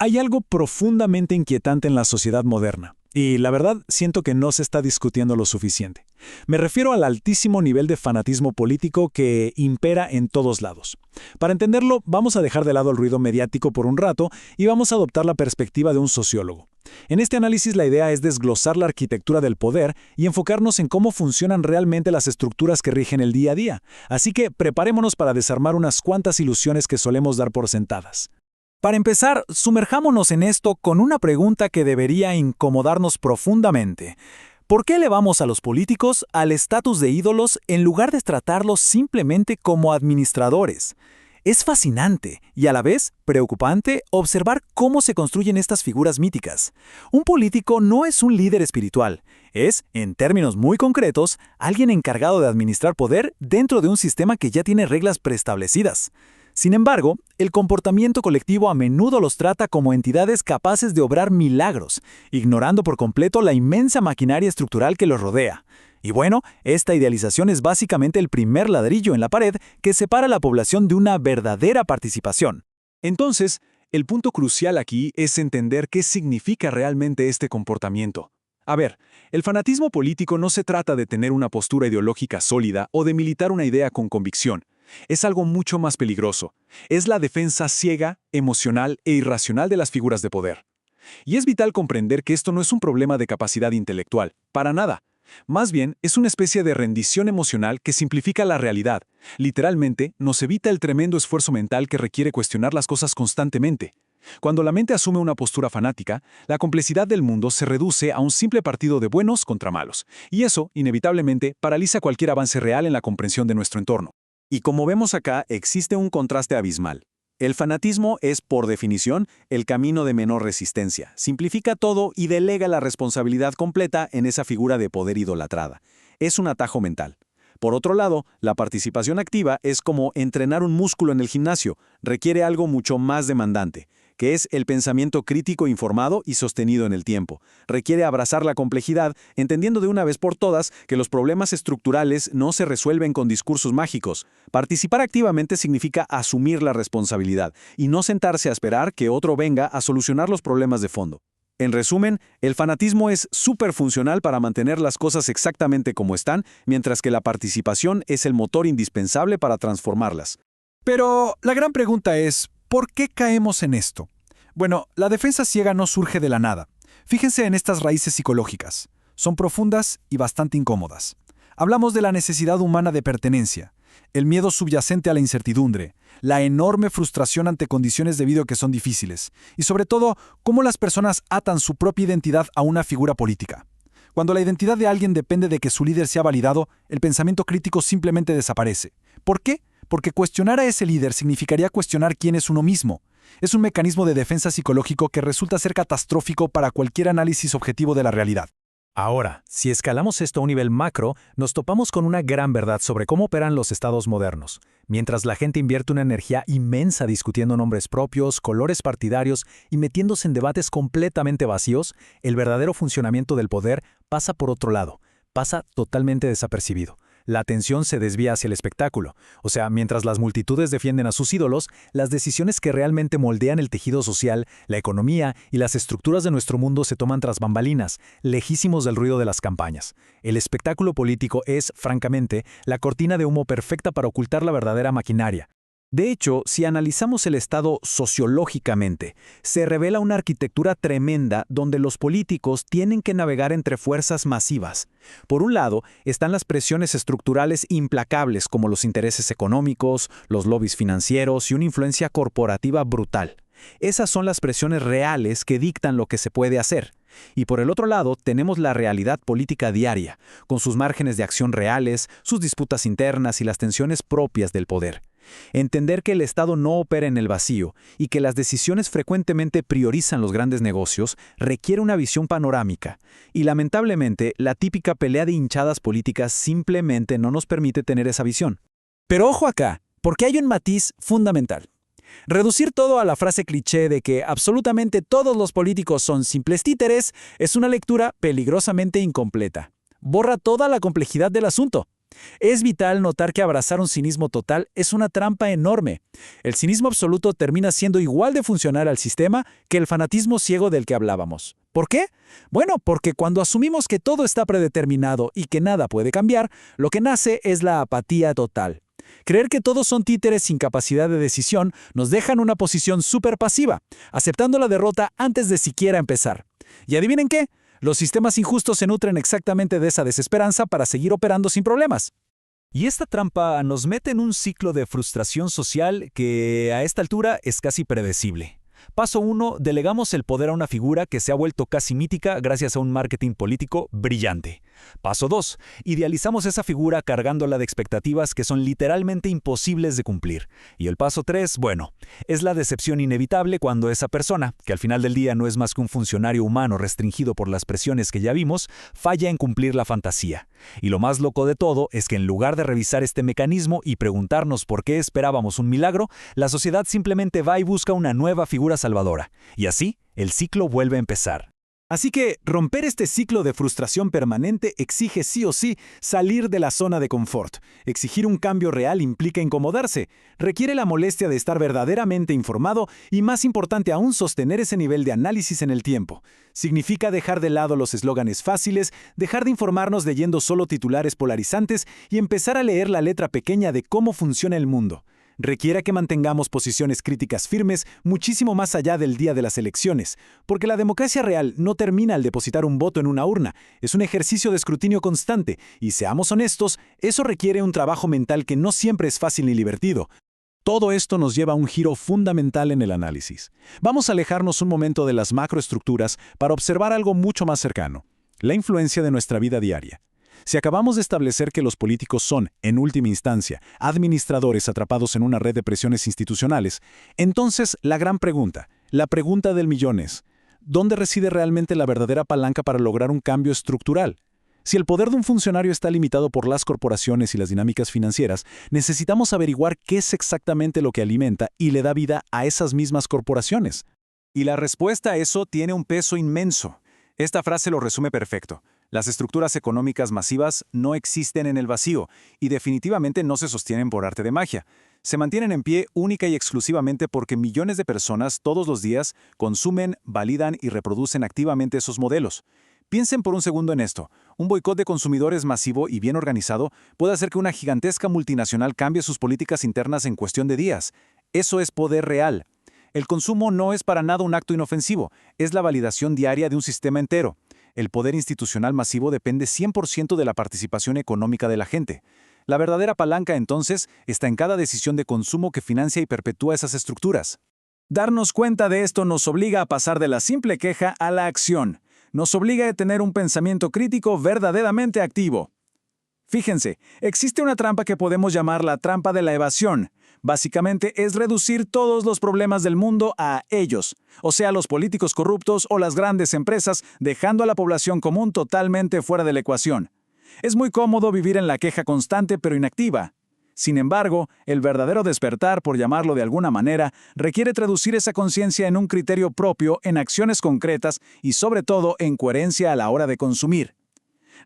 Hay algo profundamente inquietante en la sociedad moderna, y la verdad siento que no se está discutiendo lo suficiente. Me refiero al altísimo nivel de fanatismo político que impera en todos lados. Para entenderlo, vamos a dejar de lado el ruido mediático por un rato y vamos a adoptar la perspectiva de un sociólogo. En este análisis la idea es desglosar la arquitectura del poder y enfocarnos en cómo funcionan realmente las estructuras que rigen el día a día. Así que preparémonos para desarmar unas cuantas ilusiones que solemos dar por sentadas. Para empezar, sumerjámonos en esto con una pregunta que debería incomodarnos profundamente. ¿Por qué elevamos a los políticos al estatus de ídolos en lugar de tratarlos simplemente como administradores? Es fascinante y a la vez preocupante observar cómo se construyen estas figuras míticas. Un político no es un líder espiritual, es, en términos muy concretos, alguien encargado de administrar poder dentro de un sistema que ya tiene reglas preestablecidas. Sin embargo, el comportamiento colectivo a menudo los trata como entidades capaces de obrar milagros, ignorando por completo la inmensa maquinaria estructural que los rodea. Y bueno, esta idealización es básicamente el primer ladrillo en la pared que separa a la población de una verdadera participación. Entonces, el punto crucial aquí es entender qué significa realmente este comportamiento. A ver, el fanatismo político no se trata de tener una postura ideológica sólida o de militar una idea con convicción. Es algo mucho más peligroso. Es la defensa ciega, emocional e irracional de las figuras de poder. Y es vital comprender que esto no es un problema de capacidad intelectual, para nada. Más bien, es una especie de rendición emocional que simplifica la realidad. Literalmente, nos evita el tremendo esfuerzo mental que requiere cuestionar las cosas constantemente. Cuando la mente asume una postura fanática, la complejidad del mundo se reduce a un simple partido de buenos contra malos. Y eso, inevitablemente, paraliza cualquier avance real en la comprensión de nuestro entorno. Y como vemos acá, existe un contraste abismal. El fanatismo es, por definición, el camino de menor resistencia. Simplifica todo y delega la responsabilidad completa en esa figura de poder idolatrada. Es un atajo mental. Por otro lado, la participación activa es como entrenar un músculo en el gimnasio. Requiere algo mucho más demandante, que es el pensamiento crítico informado y sostenido en el tiempo. Requiere abrazar la complejidad, entendiendo de una vez por todas que los problemas estructurales no se resuelven con discursos mágicos. Participar activamente significa asumir la responsabilidad y no sentarse a esperar que otro venga a solucionar los problemas de fondo. En resumen, el fanatismo es súper funcional para mantener las cosas exactamente como están, mientras que la participación es el motor indispensable para transformarlas. Pero la gran pregunta es, ¿por qué caemos en esto? Bueno, la defensa ciega no surge de la nada. Fíjense en estas raíces psicológicas. Son profundas y bastante incómodas. Hablamos de la necesidad humana de pertenencia, el miedo subyacente a la incertidumbre, la enorme frustración ante condiciones de vida que son difíciles, y sobre todo, cómo las personas atan su propia identidad a una figura política. Cuando la identidad de alguien depende de que su líder sea validado, el pensamiento crítico simplemente desaparece. ¿Por qué? Porque cuestionar a ese líder significaría cuestionar quién es uno mismo. Es un mecanismo de defensa psicológico que resulta ser catastrófico para cualquier análisis objetivo de la realidad. Ahora, si escalamos esto a un nivel macro, nos topamos con una gran verdad sobre cómo operan los estados modernos. Mientras la gente invierte una energía inmensa discutiendo nombres propios, colores partidarios y metiéndose en debates completamente vacíos, el verdadero funcionamiento del poder pasa por otro lado, pasa totalmente desapercibido. La atención se desvía hacia el espectáculo. O sea, mientras las multitudes defienden a sus ídolos, las decisiones que realmente moldean el tejido social, la economía y las estructuras de nuestro mundo se toman tras bambalinas, lejísimos del ruido de las campañas. El espectáculo político es, francamente, la cortina de humo perfecta para ocultar la verdadera maquinaria. De hecho, si analizamos el Estado sociológicamente, se revela una arquitectura tremenda donde los políticos tienen que navegar entre fuerzas masivas. Por un lado, están las presiones estructurales implacables como los intereses económicos, los lobbies financieros y una influencia corporativa brutal. Esas son las presiones reales que dictan lo que se puede hacer. Y por el otro lado, tenemos la realidad política diaria, con sus márgenes de acción reales, sus disputas internas y las tensiones propias del poder. Entender que el Estado no opera en el vacío y que las decisiones frecuentemente priorizan los grandes negocios requiere una visión panorámica. Y lamentablemente, la típica pelea de hinchadas políticas simplemente no nos permite tener esa visión. Pero ojo acá, porque hay un matiz fundamental. Reducir todo a la frase cliché de que absolutamente todos los políticos son simples títeres es una lectura peligrosamente incompleta. Borra toda la complejidad del asunto. Es vital notar que abrazar un cinismo total es una trampa enorme. El cinismo absoluto termina siendo igual de funcional al sistema que el fanatismo ciego del que hablábamos. ¿Por qué? Bueno, porque cuando asumimos que todo está predeterminado y que nada puede cambiar, lo que nace es la apatía total. Creer que todos son títeres sin capacidad de decisión nos deja en una posición súper pasiva, aceptando la derrota antes de siquiera empezar. ¿Y adivinen qué? Los sistemas injustos se nutren exactamente de esa desesperanza para seguir operando sin problemas. Y esta trampa nos mete en un ciclo de frustración social que a esta altura es casi predecible. Paso 1. Delegamos el poder a una figura que se ha vuelto casi mítica gracias a un marketing político brillante. Paso 2. Idealizamos esa figura cargándola de expectativas que son literalmente imposibles de cumplir. Y el paso 3, bueno, es la decepción inevitable cuando esa persona, que al final del día no es más que un funcionario humano restringido por las presiones que ya vimos, falla en cumplir la fantasía. Y lo más loco de todo es que en lugar de revisar este mecanismo y preguntarnos por qué esperábamos un milagro, la sociedad simplemente va y busca una nueva figura salvadora. Y así, el ciclo vuelve a empezar. Así que romper este ciclo de frustración permanente exige sí o sí salir de la zona de confort. Exigir un cambio real implica incomodarse, requiere la molestia de estar verdaderamente informado y, más importante aún, sostener ese nivel de análisis en el tiempo. Significa dejar de lado los eslóganes fáciles, dejar de informarnos leyendo solo titulares polarizantes y empezar a leer la letra pequeña de cómo funciona el mundo. Requiere que mantengamos posiciones críticas firmes muchísimo más allá del día de las elecciones, porque la democracia real no termina al depositar un voto en una urna, es un ejercicio de escrutinio constante, y seamos honestos, eso requiere un trabajo mental que no siempre es fácil ni divertido. Todo esto nos lleva a un giro fundamental en el análisis. Vamos a alejarnos un momento de las macroestructuras para observar algo mucho más cercano, la influencia de nuestra vida diaria. Si acabamos de establecer que los políticos son, en última instancia, administradores atrapados en una red de presiones institucionales, entonces la gran pregunta, la pregunta del millón es, ¿dónde reside realmente la verdadera palanca para lograr un cambio estructural? Si el poder de un funcionario está limitado por las corporaciones y las dinámicas financieras, necesitamos averiguar qué es exactamente lo que alimenta y le da vida a esas mismas corporaciones. Y la respuesta a eso tiene un peso inmenso. Esta frase lo resume perfecto. Las estructuras económicas masivas no existen en el vacío y definitivamente no se sostienen por arte de magia. Se mantienen en pie única y exclusivamente porque millones de personas todos los días consumen, validan y reproducen activamente esos modelos. Piensen por un segundo en esto. Un boicot de consumidores masivo y bien organizado puede hacer que una gigantesca multinacional cambie sus políticas internas en cuestión de días. Eso es poder real. El consumo no es para nada un acto inofensivo, es la validación diaria de un sistema entero. El poder institucional masivo depende 100% de la participación económica de la gente. La verdadera palanca, entonces, está en cada decisión de consumo que financia y perpetúa esas estructuras. Darnos cuenta de esto nos obliga a pasar de la simple queja a la acción. Nos obliga a tener un pensamiento crítico verdaderamente activo. Fíjense, existe una trampa que podemos llamar la trampa de la evasión. Básicamente es reducir todos los problemas del mundo a ellos, o sea, los políticos corruptos o las grandes empresas, dejando a la población común totalmente fuera de la ecuación. Es muy cómodo vivir en la queja constante pero inactiva. Sin embargo, el verdadero despertar, por llamarlo de alguna manera, requiere traducir esa conciencia en un criterio propio, en acciones concretas y sobre todo en coherencia a la hora de consumir.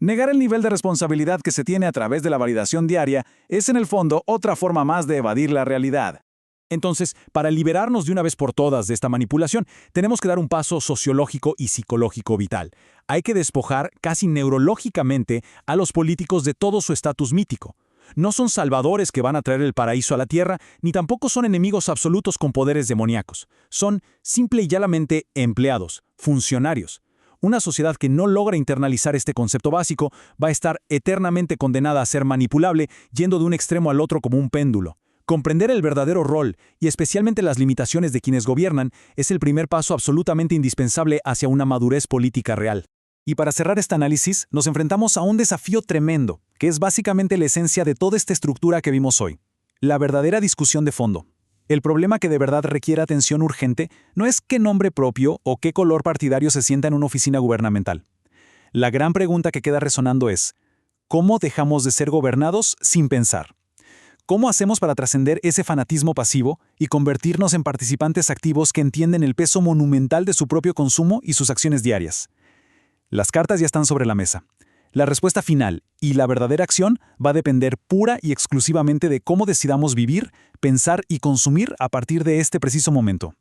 Negar el nivel de responsabilidad que se tiene a través de la validación diaria es en el fondo otra forma más de evadir la realidad. Entonces, para liberarnos de una vez por todas de esta manipulación, tenemos que dar un paso sociológico y psicológico vital. Hay que despojar casi neurológicamente a los políticos de todo su estatus mítico. No son salvadores que van a traer el paraíso a la tierra, ni tampoco son enemigos absolutos con poderes demoníacos. Son simple y llanamente empleados, funcionarios. Una sociedad que no logra internalizar este concepto básico va a estar eternamente condenada a ser manipulable, yendo de un extremo al otro como un péndulo. Comprender el verdadero rol, y especialmente las limitaciones de quienes gobiernan, es el primer paso absolutamente indispensable hacia una madurez política real. Y para cerrar este análisis, nos enfrentamos a un desafío tremendo, que es básicamente la esencia de toda esta estructura que vimos hoy. La verdadera discusión de fondo. El problema que de verdad requiere atención urgente no es qué nombre propio o qué color partidario se sienta en una oficina gubernamental. La gran pregunta que queda resonando es, ¿cómo dejamos de ser gobernados sin pensar? ¿Cómo hacemos para trascender ese fanatismo pasivo y convertirnos en participantes activos que entienden el peso monumental de su propio consumo y sus acciones diarias? Las cartas ya están sobre la mesa. La respuesta final y la verdadera acción va a depender pura y exclusivamente de cómo decidamos vivir, pensar y consumir a partir de este preciso momento.